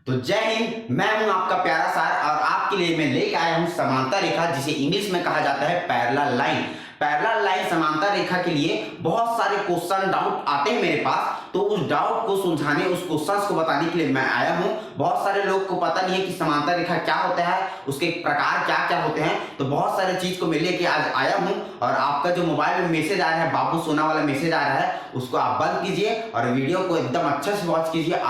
तो जय हिंद, मैं हूं आपका प्यारा सार और आपके लिए मैं लेके आया हूं समांतर रेखा, जिसे इंग्लिश में कहा जाता है पैरेलल लाइन। पैरेलल लाइन समांतर रेखा के लिए बहुत सारे क्वेश्चन डाउट आते हैं मेरे पास, तो उस डाउट को सुलझाने, उस क्वेश्चंस को बताने के लिए मैं आया हूं। बहुत सारे लोग को पता नहीं है कि समांतर रेखा क्या होता है, उसके प्रकार क्या क्या होते हैं, तो बहुत सारे चीज को मैं लेके आज आया हूं। और आपका जो मोबाइल में मैसेज आ रहा है, बाबू सोना वाला मैसेज आ रहा है, उसको आप बंद कीजिए और वीडियो को एकदम अच्छे से वॉच कीजिए।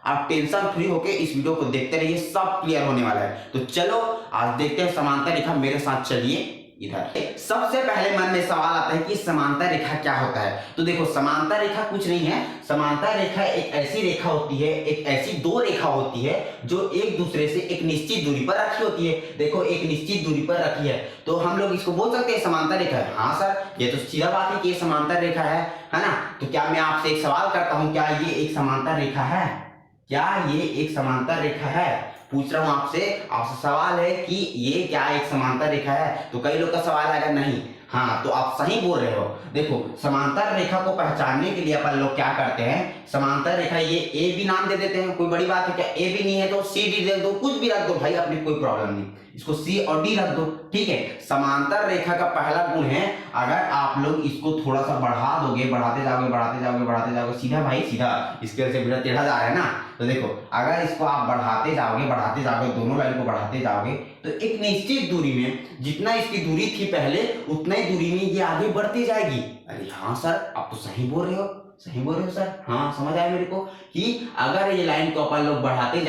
आप टेंशन फ्री होके इस वीडियो को देखते रहिए, सब क्लियर होने वाला है। तो चलो आज देखते हैं समांतर रेखा, मेरे साथ चलिए। इधर सबसे पहले मन में सवाल आता है कि समांतर रेखा क्या होता है। तो देखो, समांतर रेखा कुछ नहीं है। समांतर रेखा एक ऐसी रेखा होती है, एक ऐसी दो रेखा होती है जो एक दूसरे से एक निश्चित दूरी पर रखी होती है। देखो, एक निश्चित दूरी पर रखी है, तो हम लोग इसको बोल सकते हैं समांतर रेखा है। हाँ सर, ये तो सीधा बात है कि ये समांतर रेखा है ना। तो क्या मैं आपसे एक सवाल करता हूं, क्या ये एक समांतर रेखा है? क्या ये एक समांतर रेखा है? पूछ रहा हूं आपसे सवाल है कि ये क्या एक समांतर रेखा है? तो कई लोग का सवाल आएगा नहीं। हाँ, तो आप सही बोल रहे हो। देखो, समांतर रेखा को पहचानने के लिए अपन लोग क्या करते हैं, समांतर रेखा ये ए भी नाम दे देते हैं, कोई बड़ी बात है क्या? ए भी नहीं है तो सी डी रख दो, कुछ भी रख दो भाई, अपनी कोई प्रॉब्लम नहीं, इसको सी और डी रख दो, ठीक है। समांतर रेखा का पहला गुण है, अगर आप लोग इसको थोड़ा सा बढ़ा दोगे, बढ़ाते जाओगे बढ़ाते जाओगे बढ़ाते जाओगे, सीधा भाई सीधा, स्केल से बिना टेढ़ा जा रहा है ना। तो देखो, अगर इसको आप बढ़ाते जाओगे, दोनों लाइन को बढ़ाते जाओगे, तो एक निश्चित दूरी में, जितना इसकी दूरी थी पहले, उतना ही दूरी में ये आगे बढ़ती जाएगी। अरे हाँ सर, आप तो सही बोल रहे हो सर। हाँ, समझ आया मेरे को कि अगर ये लाइन को अपन लोग बढ़ाते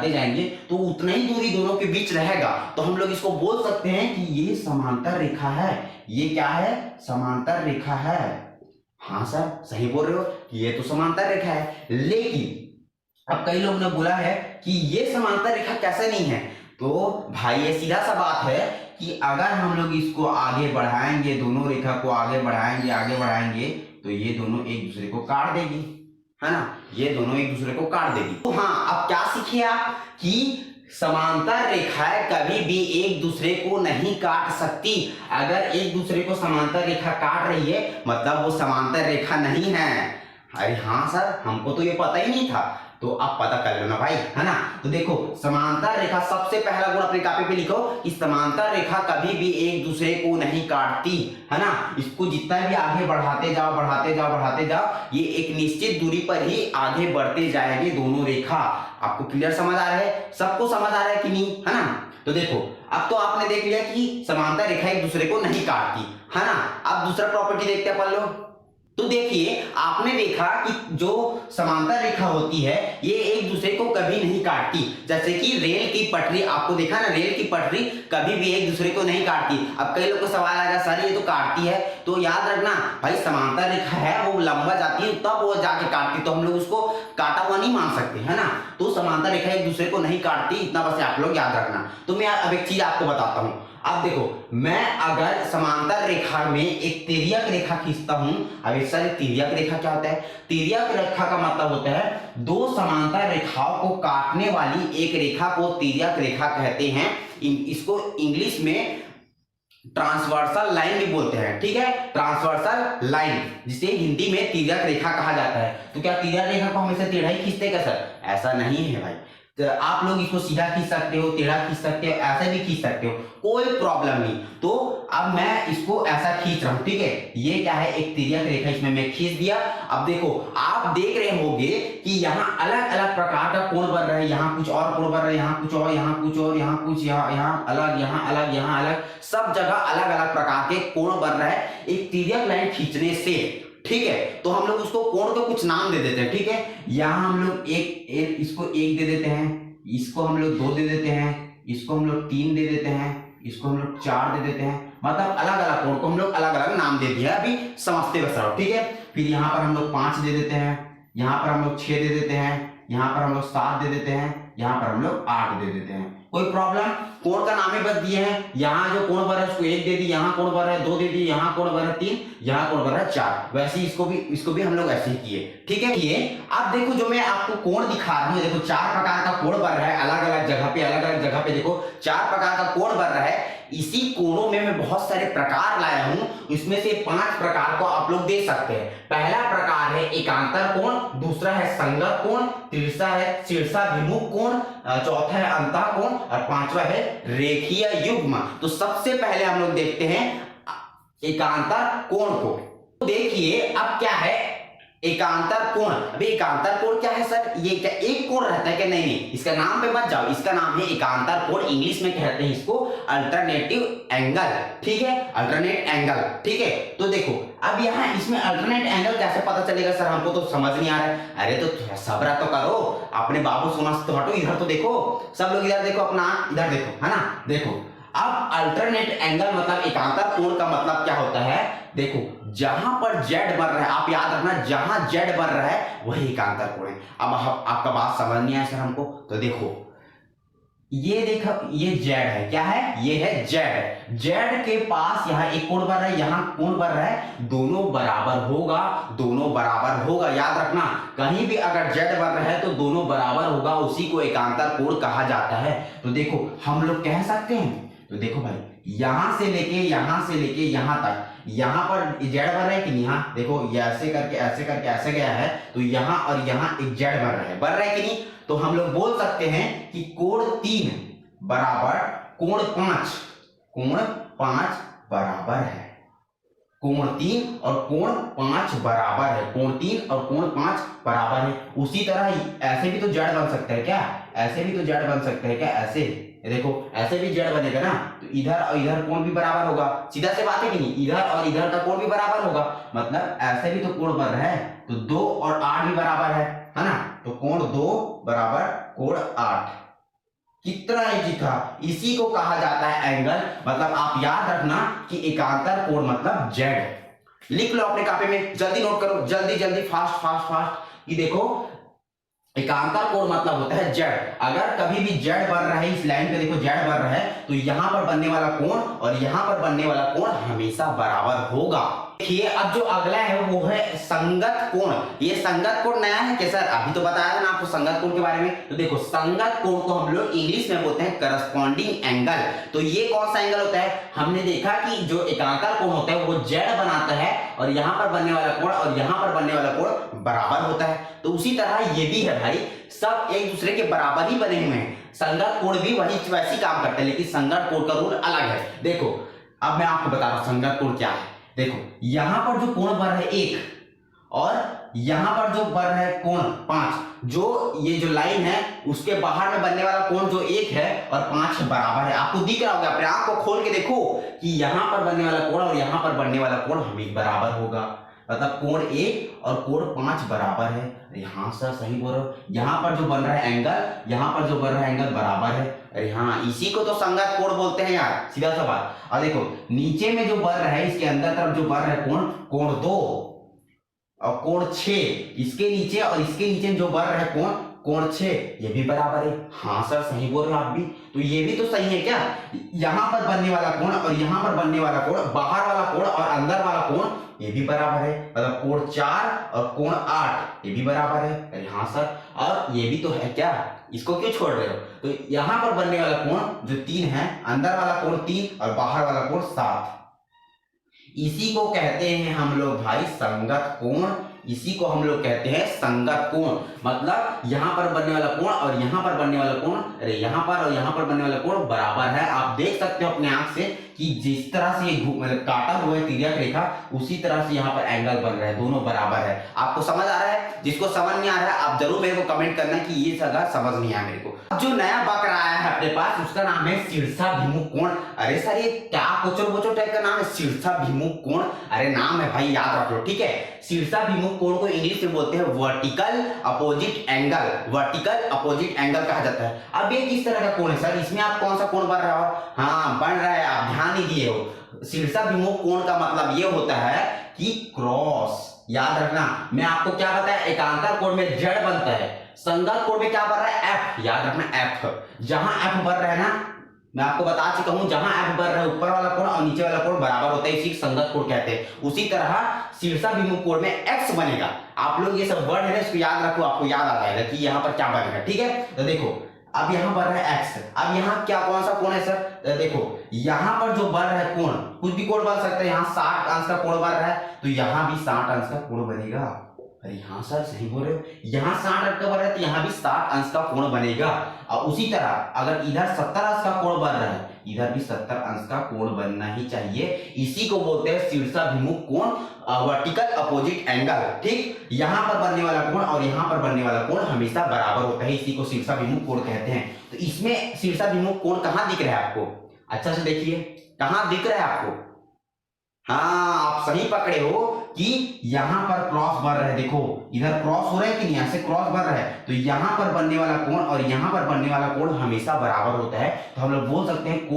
जाएंगे तो उतना ही दूरी दोनों के बीच रहेगा। तो हम लोग इसको बोल सकते हैं कि ये समांतर रेखा है। ये क्या है? समांतर रेखा है। हाँ सर, सही बोल रहे हो कि ये तो समांतर रेखा है। लेकिन अब कई लोग ने बोला है कि ये समांतर रेखा कैसे नहीं है। तो भाई ये सीधा सा बात है कि अगर हम लोग इसको आगे बढ़ाएंगे, दोनों रेखा को आगे बढ़ाएंगे तो ये दोनों एक दूसरे को काट देगी, है ना। ये दोनों एक दूसरे को काट देगी। तो हाँ, अब क्या सीखे आप कि समांतर रेखाएं कभी भी एक दूसरे को नहीं काट सकती। अगर एक दूसरे को समांतर रेखा काट रही है, मतलब वो समांतर रेखा नहीं है। अरे हाँ सर, हमको तो ये पता ही नहीं था, तो आप पता कर लो ना भाई, है ना। तो देखो, समांतर रेखा, सबसे पहला गुण अपने कॉपी पे लिखो कि समांतर रेखा कभी भी एक दूसरे को नहीं काटती, है ना। इसको जितना भी आगे बढ़ाते जाओ, ये एक निश्चित दूरी पर ही आगे बढ़ते जाएंगे दोनों रेखा। आपको क्लियर समझ आ रहा है? सबको समझ आ रहा है कि नहीं, है ना। तो देखो, अब तो आपने देख लिया कि समांतर रेखा एक दूसरे को नहीं काटती, है ना। अब दूसरा प्रॉपर्टी देखते हैं अपन लोग। तो देखिए, आपने देखा कि जो समांतर रेखा होती है ये एक दूसरे को कभी नहीं काटती। जैसे कि रेल की पटरी, आपको देखा ना, रेल की पटरी कभी भी एक दूसरे को नहीं काटती। अब कई लोग को सवाल आएगा, सर ये तो काटती है। तो याद रखना भाई, समांतर रेखा है, वो लंबा जाती है तब वो जाके काटती, तो हम लोग उसको काटा हुआ नहीं मान सकते, है ना। तो समांतर रेखा एक दूसरे को नहीं काटती, इतना बस आप लोग याद रखना। तो मैं अब एक चीज आपको बताता हूं। अब देखो, मैं अगर समांतर रेखा में एक तिर्यक रेखा खींचता हूं। अब सर, तिर्यक रेखा क्या होता है? तिर्यक रेखा का मतलब होता है दो समांतर रेखाओं को काटने वाली एक रेखा को तिर्यक रेखा कहते हैं। इसको इंग्लिश में ट्रांसवर्सल लाइन भी बोलते हैं, ठीक है। ट्रांसवर्सल लाइन, जिसे हिंदी में तिर्यक रेखा कहा जाता है। तो क्या तिर्यक रेखा को हमेशा टेढ़ा ही खींचते क्या सर? ऐसा नहीं है भाई। तो आप लोग इसको सीधा खींच सकते हो, टेढ़ा खींच सकते हो, ऐसे भी खींच सकते हो, कोई प्रॉब्लम नहीं। तो अब मैं इसको ऐसा खींच रहा हूं, ठीक है। ये क्या है? एक तिर्यक रेखा, इसमें मैं खींच दिया। अब देखो, आप देख रहे होंगे कि यहाँ अलग अलग प्रकार का कोण बन रहा है। यहाँ कुछ और कोण बन रहा है, यहाँ कुछ और, यहाँ कुछ और, यहाँ कुछ, यहाँ अलग, यहाँ अलग, यहाँ अलग, सब जगह अलग अलग प्रकार के कोण बन रहा है एक तिर्यक लाइन खींचने से, ठीक है। तो हम लोग उसको कोण को कुछ नाम दे देते हैं, ठीक है। यहाँ हम लोग इसको एक दे देते हैं, इसको हम लोग 2 दे देते हैं, इसको हम लोग 3 दे देते हैं, इसको हम लोग 4 दे देते हैं। मतलब अलग अलग कोण को हम लोग अलग अलग नाम दे दिया, अभी समझते बस रहो, ठीक है। फिर यहाँ पर हम लोग 5 दे देते हैं, यहाँ पर हम लोग 6 दे देते हैं, यहाँ पर हम लोग 7 दे देते हैं, यहाँ पर हम लोग 8 दे देते हैं। कोई प्रॉब्लम? कोण का नाम ही बस दिए हैं, यहाँ जो कोण बन रहा है उसको 1 दे दी, यहाँ कोण बन रहा है 2 दे दी, यहाँ कोण बन रहा है 3, यहाँ कोण बन रहा है 4। वैसे ही इसको भी हम लोग ऐसे ही किए। ठीक है, ये अब देखो जो मैं आपको कोण दिखा रहा हूँ, देखो 4 प्रकार का कोण बन रहा है अलग अलग जगह पे देखो 4 प्रकार का कोण बन रहा है। इसी कोणों में मैं बहुत सारे प्रकार लाया हूं, इसमें से 5 प्रकार को आप लोग देख सकते हैं। पहला प्रकार है एकांतर कोण, दूसरा है संगत कोण, तीसरा है शीर्षाभिमुख कोण, चौथा है अंतः कोण और पांचवा है रेखीय युग्म। तो सबसे पहले हम लोग देखते हैं एकांतर कोण को। देखिए अब क्या है एकांतर कोण। अभी एकांतर कोण क्या है सर? ये क्या एक कोण रहता है क्या? नहीं, इसका नाम पे मत जाओ, इसका नाम है एकांतर कोण। इंग्लिश में कहते हैं इसको अल्टरनेटिव एंगल। ठीक है, अल्टरनेट एंगल। ठीक है, तो देखो अब यहाँ इसमें अल्टरनेट एंगल कैसे पता चलेगा सर? हमको तो समझ नहीं आ रहा है। अरे तो थोड़ा सब्र तो करो, अपने बाबू सोना तो हटो, इधर तो देखो, सब लोग इधर देखो, अपना इधर देखो, है ना। देखो अब अल्टरनेट एंगल मतलब एकांतर कोण का मतलब क्या होता है? देखो जहां पर जेड बन रहा है, आप याद रखना जहां जेड बन रहा है वही एकांतर कोण है। अब आपका बात समझ नहीं आया सर हमको, तो देखो ये देखो ये जेड है, क्या है? ये है जेड। जेड के पास यहाँ एक कोण बन रहा है, यहाँ कोण बन रहा है, दोनों बराबर होगा, दोनों बराबर होगा। याद रखना कहीं भी अगर जेड बन रहा है तो दोनों बराबर होगा, उसी को एकांतर कोण कहा जाता है। तो देखो हम लोग कह सकते हैं, तो देखो भाई यहां से लेके यहां तक, यहां पर जेड बन रहा है कि नहीं? यहाँ देखो ये ऐसे करके ऐसे गया है, तो यहां और यहां एक जेड बन रहा है कि नहीं? तो हम लोग बोल सकते हैं कि कोण 3 बराबर कोण 5 बराबर है। कोण 3 और कोण 5 बराबर है, कोण 3 और कोण 5 बराबर है। उसी तरह ऐसे भी तो जेड बन सकता है क्या? ऐसे भी तो जेड बन सकता है क्या? ऐसे देखो ऐसे भी जेड बनेगा ना, तो इधर और इधर कोण भी बराबर होगा। सीधा से बात है कि नहीं? इधर और इधर का कोण भी बराबर होगा, मतलब ऐसे भी तो कोण बन रहा है, तो 2 और 8 भी बराबर है ना। तो कोण 2 बराबर कोण 8, कितना इंची था? इसी को कहा जाता है एंगल। मतलब आप याद रखना कि एकांतर कोण मतलब जेड। लिख लो अपने कॉपी में, जल्दी नोट करो, जल्दी फास्ट। ये देखो एकांतर कोण मतलब होता है जेड। अगर कभी भी जेड बन रहा है, इस लाइन पे देखो जेड बन रहा है, तो यहां पर बनने वाला कोण और यहां पर बनने वाला कोण हमेशा बराबर होगा। देखिए अब जो अगला है वो है संगत कोण। ये संगत कोण नया है क्या सर? अभी तो बताया था ना आपको संगत कोण के बारे में। तो देखो संगत कोण को हम लोग इंग्लिश में बोलते हैं करस्पॉन्डिंग एंगल। तो ये कौन सा एंगल होता है? हमने देखा कि जो एकांतर कोण होता है वो जेड बनाता है, और यहाँ पर बनने वाला कोण और यहाँ पर बनने वाला कोण बराबर होता है। तो उसी तरह ये भी है भाई, सब एक दूसरे के बराबर ही बने हुए हैं। संगत कोण भी वैसी काम करते हैं, लेकिन संगत कोण का रूल अलग है। देखो अब मैं आपको बता रहा हूं संगत कोण क्या है। देखो यहां पर जो कोण बन रहा है 1 और यहां पर जो बन रहा है कोण 5, जो ये जो लाइन है उसके बाहर में बनने वाला कोण जो 1 है और 5 बराबर है। आपको दिख रहा होगा, अपने आंख को खोल के देखो कि यहां पर बनने वाला कोण और यहां पर बनने वाला कोण हमें बराबर होगा, मतलब कोण 1 और कोण 5 बराबर है। हाँ सर सही बोल रहे हो, यहाँ पर जो बन रहा है एंगल, यहाँ पर जो बन रहा है एंगल बराबर है। अरे हाँ, इसी को तो संगत कोण बोलते हैं यार, सीधा सा बात। और देखो नीचे में जो बन रहा है, इसके अंदर तरफ जो बन रहा है कोण 2 और कोण 6, इसके नीचे और इसके नीचे जो बन रहा है कोण 6, ये भी बराबर है। हाँ सर सही बोल रहे हो आप भी, तो ये भी तो सही है क्या? यहाँ पर बनने वाला कोण और यहाँ पर बनने वाला कोण, बाहर वाला कोण और अंदर वाला कोण ये भी बराबर है, मतलब कोण 4 और कोण 8 ये भी बराबर है। अरे हाँ सर, और ये भी तो है क्या? इसको क्यों छोड़ रहे हो? तो यहाँ पर बनने वाला कोण जो 3 है, अंदर वाला कोण 3 और बाहर वाला कोण 7, इसी को कहते हैं हम लोग भाई संगत कोण। इसी को हम लोग कहते हैं संगत कोण। मतलब यहाँ पर बनने वाला कोण और यहाँ पर बनने वाला कोण, अरे यहाँ पर और यहाँ पर बनने वाला कोण बराबर है। आप देख सकते हो अपने आंख से कि जिस तरह से ये मतलब काटा हुआ है तिर्यक रेखा, उसी तरह से यहाँ पर एंगल बन रहा है, दोनों बराबर है। आपको समझ आ रहा है? जिसको समझ नहीं आ रहा है आप जरूर मेरे को कमेंट करना कि ये जगह समझ नहीं आया मेरे को। अब जो नया बकरा आया है अपने पास, उसका नाम है शीर्षाभिमुख कोण। अरे सर ये क्या कोचर बोचर टाइप का नाम है, शीर्षाभिमुख कोण? अरे नाम है भाई, याद रख लो, ठीक है। शीर्षाभिमुख कोण को इंग्लिश में बोलते हैं vertical opposite angle. Vertical opposite angle कहा जाता है। अब ये किस तरह का कोण है सर? इसमें आप कौन सा कोण बन रहा हो? हाँ बन रहा है, आप ध्यान नहीं दिए हो। शीर्षाभिमुख कोण का मतलब ये होता है कि क्रॉस। याद रखना, मैं आपको क्या बताया, एकांतर कोण में जेड बनता है, संगत कोण में क्या बढ़ रहा है, एफ, याद रखना एफ। जहां एफ बढ़ रहा है ना, मैं आपको बता चुका हूं, जहां एफ बढ़ रहा है ऊपर वाला कोण और नीचे वाला कोण बराबर होता है, इसी संगत कोण कहते हैं। उसी तरह शीर्षाभिमुख कोण में एक्स बनेगा। आप लोग ये सब वर्ड है ना, इसको याद रखो, आपको याद आ जाएगा कि यहाँ पर क्या बनेगा। ठीक है, तो देखो अब यहाँ बढ़ रहा है एक्स, अब यहाँ क्या कौन सा कोण है सर, तो देखो यहाँ पर जो बढ़ रहा है कोण, कुछ भी कोण बन सकता है, यहाँ 60 अंश का कोण बढ़ रहा है तो यहाँ भी 60 अंश का कोण बनेगा। अरे हाँ सर सही बोल रहे हो, यहाँ 60 अंश का बढ़ रहा है तो यहाँ भी 60 अंश का कोण बनेगा। और उसी तरह अगर इधर 70 अंश का कोण बन रहा है, इधर भी 70 अंश का कोण बनना ही चाहिए। इसी को बोलते हैं शीर्षाभिमुख कोण, वर्टिकल अपोजिट एंगल। ठीक, यहाँ पर बनने वाला कोण और यहाँ पर बनने वाला कोण हमेशा बराबर होता है, इसी को शीर्षाभिमुख कोण कहते हैं। तो इसमें शीर्षाभिमुख कोण कहाँ दिख रहा है आपको, अच्छा से देखिए कहाँ दिख रहा है आपको। हाँ आप सही पकड़े हो कि यहाँ पर क्रॉस बढ़ रहा है, देखो इधर क्रॉस हो रहा है कि नहीं, यहाँ से क्रॉस बढ़ रहा है, तो यहाँ पर बनने वाला कोण और यहाँ पर बनने वाला कोण हमेशा बराबर होता है। तो हम लोग बोल सकते हैं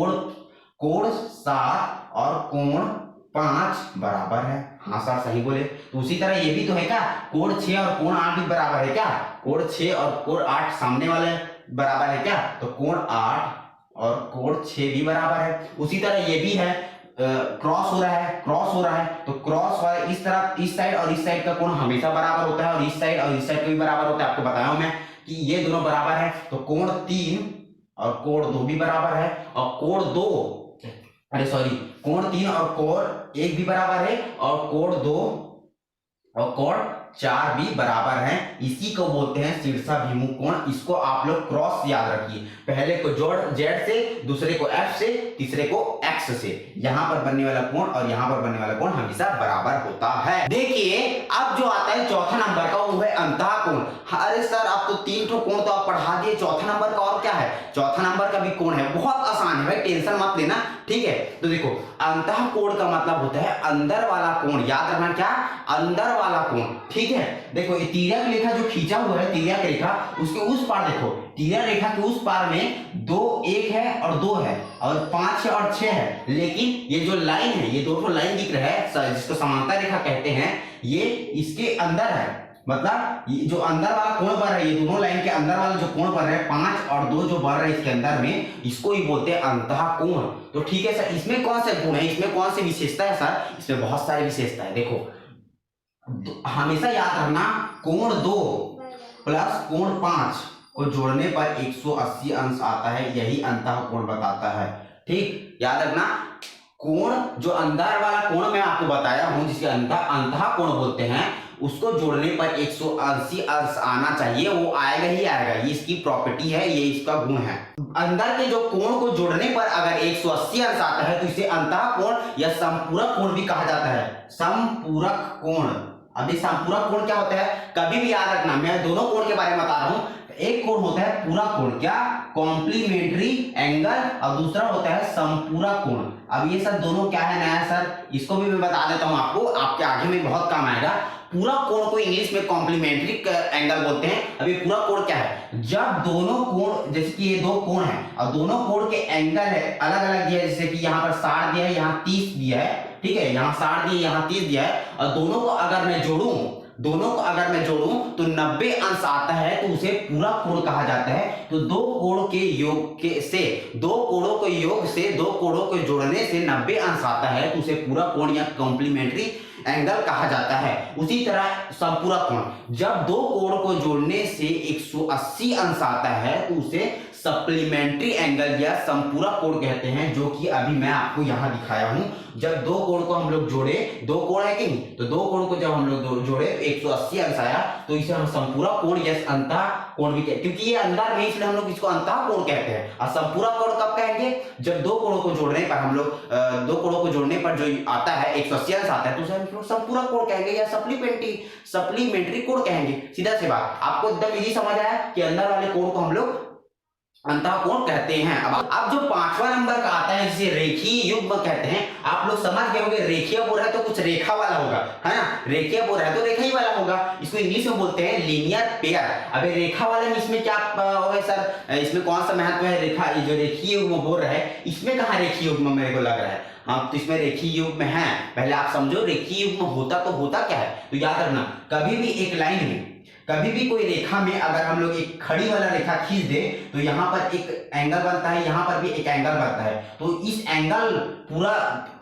कोण 7 और कोण 5 बराबर है। हाँ सर सही बोले। तो उसी तरह ये भी तो है क्या, कोण 6 और कोण 8 भी बराबर है क्या, कोण 6 और कोण 8 सामने वाले बराबर है क्या, तो कोण 8 और कोण 6 भी बराबर है। उसी तरह ये भी है, क्रॉस हो रहा है तो क्रॉस वाले इस तरह, इस साइड और इस साइड का कोण हमेशा बराबर होता है, और इस साइड और इस साइड का भी बराबर होता है। आपको बताया हूं मैं कि ये दोनों बराबर है, तो कोण 3 और कोण 2 भी बराबर है, और कोण 3 और कोण 1 भी बराबर है, और कोण 2 और कोण 4 भी बराबर हैं। इसी को बोलते हैं शीर्षाभिमुख कोण। इसको आप लोग क्रॉस याद रखिए, पहले को जोड़ जेड से, दूसरे को एफ से, तीसरे को एक्स से। यहाँ पर बनने वाला कोण और यहाँ पर बनने वाला कोण हमेशा बराबर होता है। देखिए अब जो आता है चौथा नंबर का, वो है अंतः कोण। अरे सर आप तो 3 ठो कोण तो आप पढ़ा दिए, चौथा नंबर का और क्या है, चौथा नंबर का भी कोण है, बहुत आसान है भाई, टेंशन मत लेना। ठीक है, तो देखो अंतः कोण का मतलब होता है अंदर वाला कोण, याद रखना क्या, अंदर वाला कोण। ठीक है, देखो ये तिर्यक रेखा जो खींचा हुआ है, तिर्यक रेखा, उसके उस पार देखो, तिर्यक रेखा के उस पार में 2 1 है और 2 है, और 5 है और 6 है, लेकिन ये जो लाइन है, ये दोनों लाइन दिख रहा है जिसको समांतर रेखा कहते हैं, ये इसके अंदर है। मतलब ये जो अंदर वाला कोण बढ़ रहा है, ये दोनों लाइन के अंदर वाला जो कोण बढ़ रहा है, 5 और 2 जो बढ़ रहा है इसके अंदर में, इसको ही बोलते हैं अंतः कोण। तो ठीक है सर, इसमें कौन से गुण है, इसमें कौन सी विशेषता है सर, इसमें बहुत सारी विशेषता है। देखो हमेशा याद रखना, कोण 2 प्लस कोण 5 को जोड़ने पर 180 अंश आता है, यही अंतः कोण बताता है। ठीक, याद रखना, कोण जो अंदर वाला कोण मैं आपको बताया हूं, जिसके अंतः कोण बोलते हैं, उसको जोड़ने पर 180 अंश आना चाहिए, वो आएगा ही आएगा, ये इसकी प्रॉपर्टी है, ये इसका गुण है। अंदर के जो कोण को जोड़ने पर अगर 180 अंश आता है तो इसे अंतः कोण या समपूरक कोण भी कहा जाता है। समपूरक कोण, अभी समपूरक कोण क्या होता है, कभी भी याद रखना, मैं दोनों कोण के बारे में बता रहा हूं। एक कोण होता है पूरक कोण, क्या, कॉम्प्लीमेंट्री एंगल, और दूसरा होता है समपूरक कोण। अब ये सब दोनों क्या है नया सर, इसको भी मैं बता देता हूं आपको, आपके आगे में बहुत काम आएगा। पूरक कोण को इंग्लिश में कॉम्प्लीमेंट्री एंगल बोलते हैं। अभी पूरक कोण क्या है, जब दोनों कोण, जैसे कि ये 2 कोण है और दोनों कोण के एंगल है अलग अलग दिया है, जैसे कि यहाँ पर 60 दिया है, यहाँ 30 दिया है, ठीक है, यहाँ 60 दिया, यहाँ 30 दिया है, और दोनों को अगर मैं जोड़ूं तो 90 अंश आता है, तो उसे पूरक कोण कहा जाता है। तो दो कोणों के योग से, दो कोणों को जोड़ने से 90 अंश आता है, तो उसे पूरक कोण या कॉम्प्लीमेंट्री एंगल कहा जाता है। उसी तरह समपूरक कोण, जब दो कोण को जोड़ने से 180 अंश आता है, तो उसे सप्लीमेंट्री एंगल या समपूरक कोण कहते हैं, जो कि अभी मैं आपको यहां दिखाया हूं। जब दो कोण को हम लोग जोड़े, दो कोण है कि नहीं, तो दो कोण को जब हम लोग जोड़े तो 180 अंश आया, तो इसे हम समपूरक कोण या अंतः कोण भी कहते हैं, क्योंकि ये अंदर में, इसलिए हम लोग इसको अंतः कोण कहते हैं। और समपूरक कोण कब कहेंगे, जब दो कोणों को जोड़ने पर हम लोग दो कोणों को जोड़ने पर जो आता है 180 अंश आता है, तो उसे हम लोग समपूरक कोण कहेंगे या सप्लीमेंट्री कोण कहेंगे। सीधा सी बात, आपको एकदम इजी समझ आया कि अंदर वाले कोण को हम लोग अंतः कोण कहते हैं। अब जो 5वां नंबर का आता है, जिसे रेखीय युग्म कहते हैं, आप लोग समझ गए होंगे, रेखीय बोल रहा है तो कुछ रेखा वाला होगा, है ना, रेखीय बोल रहा है तो रेखा ही वाला होगा, इसको इंग्लिश में बोलते हैं लीनियर पेयर। अबे रेखा वाले में इसमें क्या होगा सर, इसमें कौन सा महत्व है, रेखा, जो रेखीय युग्म बोल रहा है, इसमें कहाँ रेखीय युग्म मेरे को लग रहा है, हाँ तो इसमें रेखीय युग्म है। पहले आप समझो रेखीय युग्म होता तो होता क्या है, तो याद रखना, कभी भी एक लाइन में कभी भी कोई रेखा में अगर हम लोग एक खड़ी वाला रेखा खींच दे तो यहाँ पर एक एंगल बनता है, यहाँ पर भी एक एंगल बनता है। तो इस एंगल पूरा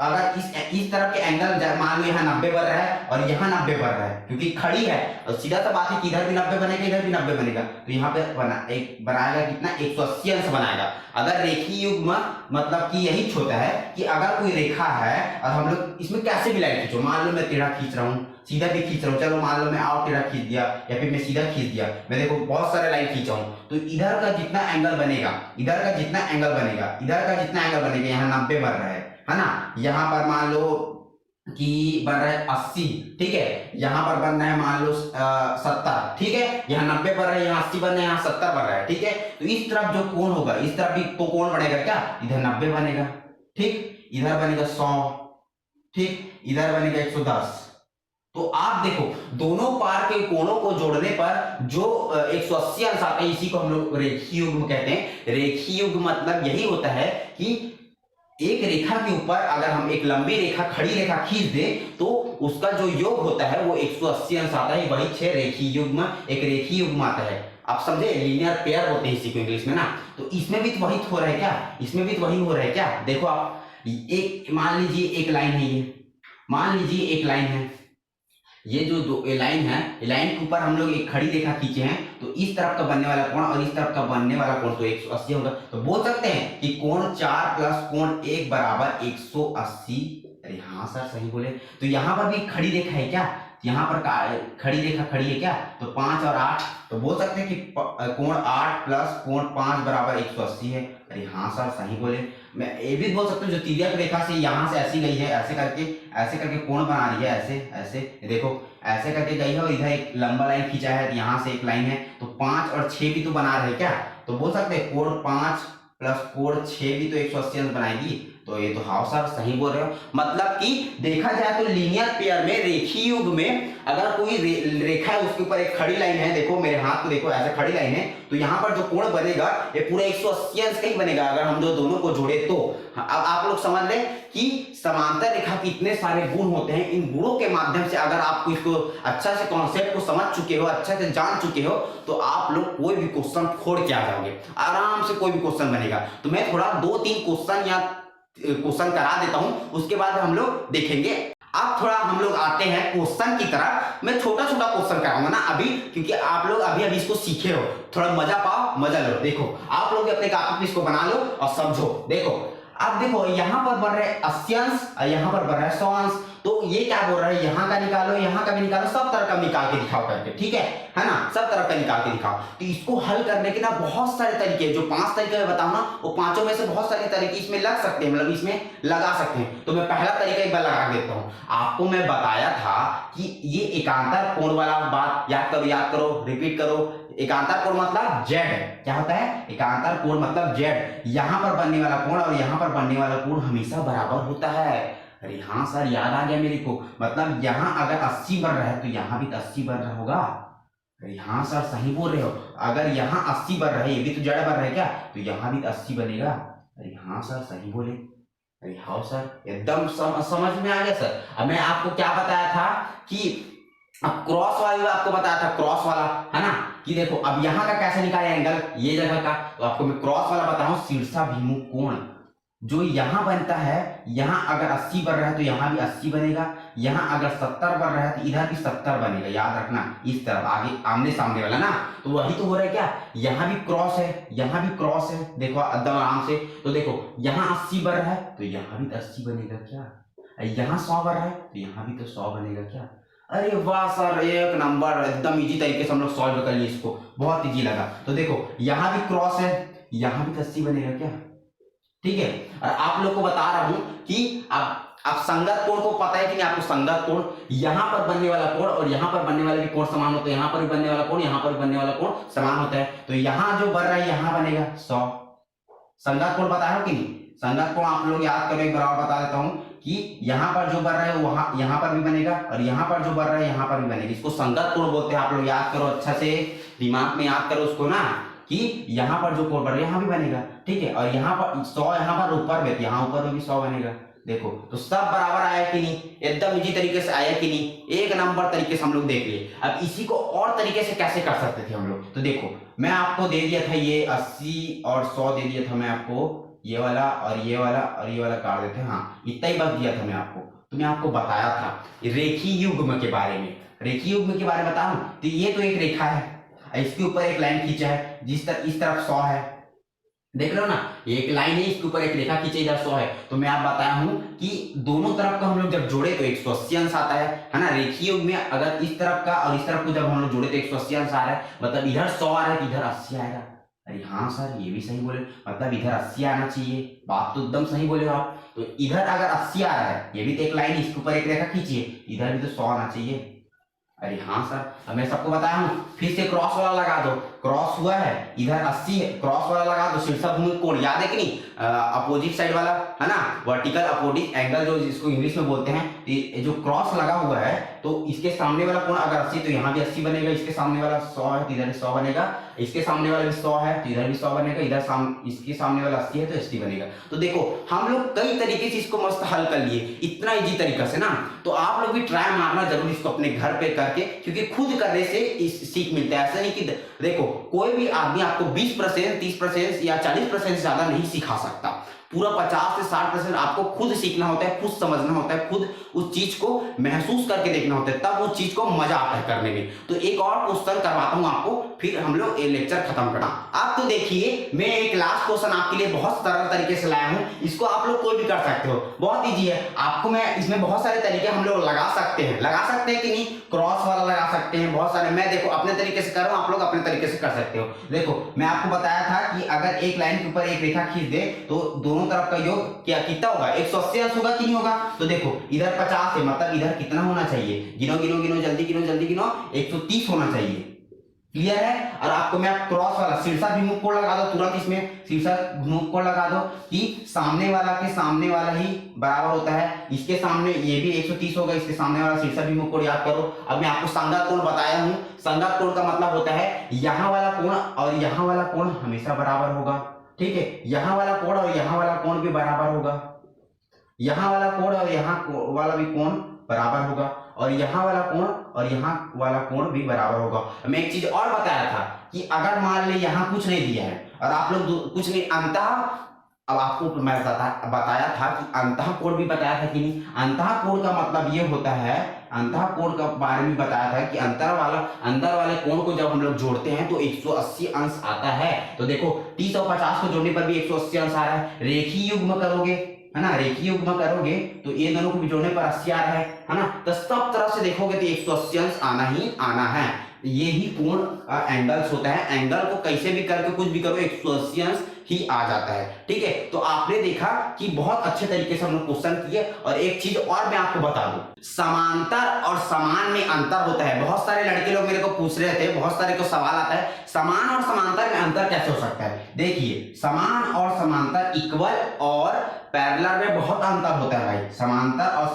अगर इस तरफ के एंगल मान लो यहाँ 90 बन रहा है और यहाँ 90 बन रहा है, क्योंकि खड़ी है और सीधा सा बात है कि इधर भी 90 बनेगा, इधर भी 90 बनेगा। तो यहाँ पे बनाएगा कितना, 180 अंश बनाएगा। अगर रेखीय युग्म मतलब कि यही होता है कि अगर कोई रेखा है और हम लोग इसमें कैसे भी लाइन खींचो, मान लो मैं टेढ़ा खींच रहा हूँ, सीधा भी खींच रहा हूँ, चलो मान लो मैं और टेढ़ा खींच दिया या फिर मैं सीधा खींच दिया, मैं देखो बहुत सारे लाइन खींचा हूँ, तो इधर का जितना एंगल बनेगा, इधर का जितना एंगल बनेगा, इधर का जितना एंगल बनेगा, यहाँ 90 बन रहा है ना, यहाँ पर मान लो कि बन रहा है 80, ठीक है, यहाँ पर बन रहा है मान लो 70, ठीक है, यहाँ 90 बन रहा है, यहाँ 80 बन रहा है, यहाँ 70 बन रहा है, ठीक है। तो इस तरफ जो कोण होगा, इस तरफ भी तो कोण बनेगा क्या, इधर 90 बनेगा, ठीक, इधर बनेगा 100, ठीक, इधर बनेगा 110। तो आप देखो दोनों पार के कोणों को जोड़ने पर जो 180 अंश आता है, इसी को हम लोग रेखीय युग्म कहते हैं। रेखीय युग्म मतलब यही होता है कि एक रेखा के ऊपर अगर हम एक लंबी रेखा, खड़ी रेखा खींच दे तो उसका जो योग होता है वो 180 अंश आता है, वही 6 रेखीय युग्म, एक रेखीय युग्म आता है। आप समझे, लीनियर पेयर होते हैं इसी को इंग्लिश में ना। तो इसमें भी तो वही हो रहा है क्या, इसमें भी तो वही हो रहा है क्या। देखो आप एक मान लीजिए एक लाइन है, ये मान लीजिए एक लाइन है, ये जो दो लाइन है, लाइन के ऊपर हम लोग एक खड़ी रेखा खींचे हैं, तो इस तरफ का बनने वाला कोण और इस तरफ का बनने वाला कोण तो 180 होगा। तो बोल सकते हैं कि कोण 4 प्लस कोण 1 बराबर 180। अरे हाँ सर सही बोले। तो यहाँ पर भी खड़ी रेखा है क्या, यहाँ पर खड़ी रेखा खड़ी है क्या, तो 5 और 8, तो बोल सकते हैं कि कोण 8 प्लस कोण 5 बराबर 180 है। अरे हाँ सर सही बोले। मैं ये भी बोल सकता हूँ जो तिर्यक रेखा से यहाँ से ऐसी गई है, ऐसे करके कोण बना रही है, ऐसे ऐसे देखो ऐसे करके गई है और इधर एक लंबा लाइन खींचा है, यहाँ से एक लाइन है, तो 5 और 6 भी तो बना रहे क्या। तो बोल सकते हैं कोण 5 प्लस कोण 6 भी तो 180 अंश बनाएगी। तो ये तो हाँ सर सही बोल रहे हो। मतलब कि देखा जाए तो लीनियर पेयर में, रेखीय युग्म में अगर कोई रेखा है उसके ऊपर एक खड़ी लाइन है, देखो मेरे हाथ को देखो ऐसे खड़ी लाइन है, तो यहाँ पर जो कोण बनेगा ये पूरा 180 अंश का ही बनेगा अगर हम जो दोनों को जोड़े तो। अब आप लोग समझ लें कि समांतर रेखा के इतने सारे गुण होते हैं, इन गुणों के माध्यम से अगर आपको इसको अच्छा से कॉन्सेप्ट को समझ चुके हो, अच्छा से जान चुके हो, तो आप लोग कोई भी क्वेश्चन फोड़ के आ जाओगे, आराम से कोई भी क्वेश्चन बनेगा। तो मैं थोड़ा 2-3 क्वेश्चन या क्वेश्चन करा देता हूं, उसके बाद हम लोग देखेंगे। आप थोड़ा हम लोग आते हैं क्वेश्चन की तरफ। मैं छोटा छोटा क्वेश्चन कराऊंगा ना अभी, क्योंकि आप लोग अभी अभी इसको सीखे हो, थोड़ा मजा पाओ, मजा लो। देखो आप लोग अपने कॉपी पे इसको बना लो और समझो। देखो अब देखो यहाँ पर बन रहे 80 अंश और यहाँ पर बन रहा है 100 अंश, तो ये क्या बोल रहा है, यहाँ का निकालो, यहाँ का भी निकालो, सब तरह का निकाल के दिखाओ करके, ठीक है ना, सब तरह का निकाल के दिखाओ। तो इसको हल करने के ना बहुत सारे तरीके, जो 5 तरीके मैं बताऊं ना, वो 5 में से बहुत सारे तरीके इसमें लग सकते हैं, मतलब इसमें लगा सकते हैं। तो मैं पहला तरीका एक बार लगा देता हूँ। आपको मैं बताया था कि ये एकांतर कोण वाला बात याद करो, रिपीट करो। एकांतर कोण मतलब जेड, क्या होता है, एकांतर कोण मतलब जेड। यहाँ पर बनने वाला कोण और यहाँ पर बनने वाला कोण हमेशा बराबर होता है। अरे हाँ सर याद आ गया मेरे को, मतलब यहाँ अगर 80 बन रहा है तो यहाँ भी 80 बन रहा होगा। अरे हाँ सर सही बोल रहे हो। अगर यहाँ 80 बन रहा है, ये भी तो जेड बन रहा है क्या, तो यहाँ भी 80 बनेगा। अरे हाँ सर सही बोले। अरे हाँ सर एकदम समझ में आ गया सर। अब मैं आपको क्या बताया था कि अब क्रॉस वाला आपको बताया था, क्रॉस वाला है ना, कि देखो अब यहाँ का कैसे निकाले एंगल, ये जगह का, तो आपको मैं क्रॉस वाला बताऊं, शीर्षाभिमुख कोण जो यहाँ बनता है, यहाँ अगर 80 बन रहा है तो यहाँ भी 80 बनेगा, यहाँ अगर 70 बन रहा है तो इधर भी 70 बनेगा। याद रखना, इस तरफ आगे आमने सामने वाला ना, तो वही तो हो रहा है क्या, यहाँ भी क्रॉस है, यहाँ भी क्रॉस है, देखो एकदम आराम से। तो देखो यहाँ 80 बन रहा है तो यहाँ भी 80 बनेगा क्या, यहाँ 100 बन रहा है तो यहाँ भी तो 100 बनेगा क्या। अरे वाह सर एक नंबर, एकदम इजी तरीके से हम लोग सॉल्व कर लिए इसको, बहुत इजी लगा। तो देखो यहाँ भी क्रॉस है, यहाँ भी 80 बनेगा क्या, ठीक है। और आप लोग को बता रहा हूं कि आप संगत कोण को पता है कि नहीं आपको, संगत कोण यहाँ पर बनने वाला कोण और यहाँ पर बनने वाला भी कोण समान होता है, यहाँ पर भी बनने वाला कोण, यहाँ पर भी बनने वाला कोण समान होता है। तो यहाँ जो बन रहा है यहाँ बनेगा 100। संगत कोण बताया हो कि नहीं, संगत कोण आप लोग याद करो, एक बार और बता देता हूँ कि यहाँ पर जो बन रहा है वहां यहाँ पर भी बनेगा और यहाँ पर जो बन रहा है यहाँ पर भी बनेगा। इसको संगत कोण बोलते हैं। आप लोग याद करो, अच्छा से दिमाग में याद करो उसको ना, कि यहाँ पर जो कोण बन रहा है यहाँ भी बनेगा, ठीक है। और यहाँ पर 100 यहाँ पर ऊपर में, यहाँ ऊपर में भी 100 बनेगा। देखो तो सब बराबर आया कि नहीं, एकदम इजी तरीके से आया कि नहीं, एक नंबर तरीके से हम लोग देख लिए। अब इसी को और तरीके से कैसे कर सकते थे हम लोग, तो देखो मैं आपको दे दिया था ये 80 और 100 दे दिया था मैं आपको, ये वाला और ये वाला और ये वाला काट देते हैं, हाँ इतना ही बस दिया था मैं आपको। तो मैं आपको बताया था रेखीय युग्म के बारे में, रेखीय युग्म के बारे में बताऊं तो ये तो एक रेखा है, इसके ऊपर एक लाइन खींचा है जिस तरह इस तरफ 100 है, देख रहे हो ना, एक लाइन है इसके ऊपर एक रेखा खींचे इधर 100 है। तो मैं आप बताया हूं कि दोनों तरफ का हम लोग जब जोड़े तो 180 अंश आता है ना। रेखीय युग्म में अगर इस तरफ का और इस तरफ को जब हम लोग जोड़े तो 180 अंश आ रहा है, मतलब इधर 100 आ रहा है तो इधर 80 आएगा। अरे हाँ सर ये भी सही बोले, मतलब इधर 80 आना चाहिए, बात तो एकदम सही बोले आप। तो इधर अगर 80 आ रहा है, ये भी तो एक लाइन इसके ऊपर एक रेखा खींचिए, इधर भी तो 100 आना चाहिए। अरे हाँ सर, अब मैं सबको बताया हूं, फिर से क्रॉस वाला लगा दो, क्रॉस हुआ है इधर 80 है, क्रॉस वाला लगा दो, शीर्षक भूमि कोण याद है कि नहीं, अपोजिट साइड वाला है ना, वर्टिकल अपोजिट एंगल जो जिसको इंग्लिश में बोलते हैं। ये जो क्रॉस लगा हुआ है तो इसके सामने वाला कोण अगर 80 तो यहाँ भी 80 बनेगा, इसके सामने वाला 100 है तो इधर भी 100 बनेगा, इसके सामने वाला भी 100 है तो इधर भी 100 बनेगा, इधर इसके सामने वाला 80 है तो 80 बनेगा। तो देखो हम लोग कई तरीके से इसको मस्त हल कर लिए, इतना इजी तरीका से ना। तो आप लोग भी ट्राई मारना जरूर इसको अपने घर पे करके, क्योंकि खुद करने से इस सीख मिलता है। ऐसा नहीं कि देखो कोई भी आदमी आपको 20%, 30% या 40% से ज्यादा नहीं सिखा सकता, पूरा 50 से 60% आपको खुद सीखना होता है, खुद समझना होता है, खुद उस चीज को महसूस करके देखना होता है, तब उस चीज को मजा आता है करने में। तो एक और क्वेश्चन करवाता हूं आपको, फिर हम लोग ये लेक्चर खत्म करना। आप तो देखिए मैं एक लास्ट क्वेश्चन आपके लिए बहुत सरल तरीके से लाया हूं, इसको आप लोग कोई भी कर सकते हो, बहुत इजी है। आपको मैं इसमें बहुत सारे तरीके हम लोग लगा सकते हैं कि नहीं, क्रॉस वाला लगा सकते हैं, बहुत सारे। मैं देखो अपने तरीके से कर रहा हूं, आप लोग अपने तरीके से कर सकते हो। देखो मैं आपको बताया था कि अगर एक लाइन के ऊपर एक रेखा खींच दे तो दोनों तरफ का योग क्या कितना होगा, 180 अंश होगा कि नहीं होगा। तो देखो इधर 50 है, मतलब इधर कितना होना चाहिए, गिनो गिनो गिनो जल्दी गिनो जल्दी गिनो, 130 होना चाहिए। क्लियर है। और आपको मैं क्रॉस वाला शीर्षक विमुख कोण लगा दो, तुरंत इसमें शीर्षक विमुख कोण लगा दो कि सामने वाला के सामने वाला ही बराबर होता है, इसके सामने ये भी 130 होगा, इसके सामने वाला शीर्षक विमुख कोण याद करो। अब मैं आपको संगत कोण बताया हूं, संगत कोण का मतलब होता है यहाँ वाला कोण और यहाँ वाला कोण हमेशा बराबर होगा, ठीक है, यहाँ वाला कोण और यहाँ वाला कोण भी बराबर होगा, यहाँ वाला कोण और यहाँ वाला भी कोण बराबर होगा, और यहाँ वाला कोण और यहाँ वाला कोण भी बराबर होगा। मैं एक चीज और बताया था कि अगर मान ले यहाँ कुछ नहीं दिया है और आप लोग कुछ नहीं अंतः, अब आपको मैं बताया था कि अंतः कोण भी बताया था कि नहीं, अंतः कोण का मतलब ये होता है, अंतः कोण का बारे में बताया था कि अंदर वाले कोण को जब हम लोग जोड़ते हैं तो 180 अंश आता है। तो देखो 30 और 50 को जोड़ने पर भी 180 अंश आ रहा है। रेखीय युग्म करोगे है ना, रेखीय युग्म करोगे तो ये दोनों को भी जोड़ने पर 80 आ रहा है ना, तो सब तरह से देखोगे तो 180 अंश आना ही आना है। ये ही कोण एंगल्स होता है, एंगल को कैसे भी करके कुछ भी करो 180 अंश ही आ जाता है, ठीक है। तो आपने देखा कि बहुत अच्छे तरीके से हम लोग क्वेश्चन किए। और एक चीज और मैं आपको बता दूं, समांतर और समान में अंतर होता है। बहुत सारे लड़के लोग मेरे को पूछ रहे थे, बहुत सारे को सवाल आता है समान और समांतर में अंतर कैसे हो सकता है। देखिए समान और समांतर इक्वल और पैरेलल में बहुत अंतर होता है भाई, समांतर और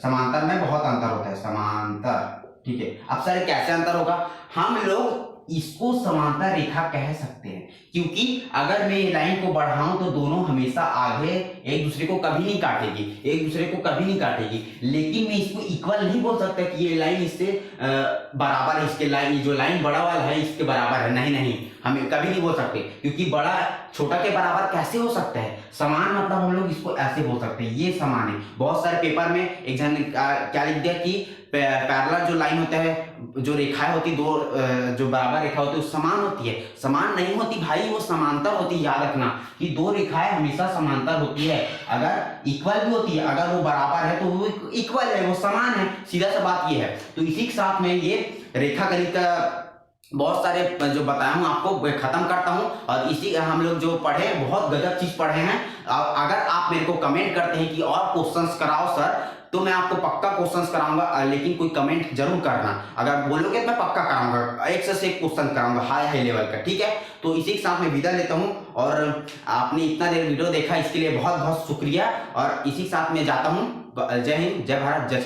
समांतर में बहुत अंतर होता है, समांतर, ठीक है। अब सर कैसे अंतर होगा, हम लोग इसको समांतर रेखा कह सकते हैं, क्योंकि अगर मैं ये लाइन को बढ़ाऊं तो दोनों हमेशा आगे एक दूसरे को कभी नहीं काटेगी, एक दूसरे को कभी नहीं काटेगी। लेकिन मैं इसको इक्वल नहीं बोल सकता कि ये लाइन इससे बराबर है, इसके लाइन जो लाइन बड़ा वाला है इसके बराबर है, नहीं, हमें कभी नहीं बोल सकते, क्योंकि बड़ा छोटा के बराबर कैसे हो सकता है। समान मतलब हम लोग इसको ऐसे बोल सकते हैं, ये समान है। बहुत सारे पेपर में एक जन क्या लिख दिया कि पैरेलल जो लाइन होता है, जो रेखाएं होती दो जो बराबर रेखा होती है वो समान होती है, समान नहीं होती भाई, वो समांतर होती है। याद रखना कि दो रेखाएं हमेशा समांतर होती है, अगर इक्वल भी होती है, अगर वो बराबर है तो वो इक्वल है, वो समान है, सीधा सा बात ये है। तो इसी के साथ में ये रेखा गणित का बहुत सारे जो बताया हूँ आपको खत्म करता हूँ। और इसी हम लोग जो पढ़े बहुत गजब चीज पढ़े हैं। अगर आप मेरे को कमेंट करते हैं कि और क्वेश्चंस कराओ सर, तो मैं आपको पक्का क्वेश्चंस कराऊंगा, लेकिन कोई कमेंट जरूर करना। अगर बोलोगे तो मैं पक्का कराऊंगा, एक से एक क्वेश्चन कराऊंगा हाई लेवल का, ठीक है। तो इसी के साथ मैं विदा लेता हूं, और आपने इतना देर वीडियो देखा इसके लिए बहुत बहुत शुक्रिया, और इसी के साथ मैं जाता हूं। जय हिंद, जय भारत, जय।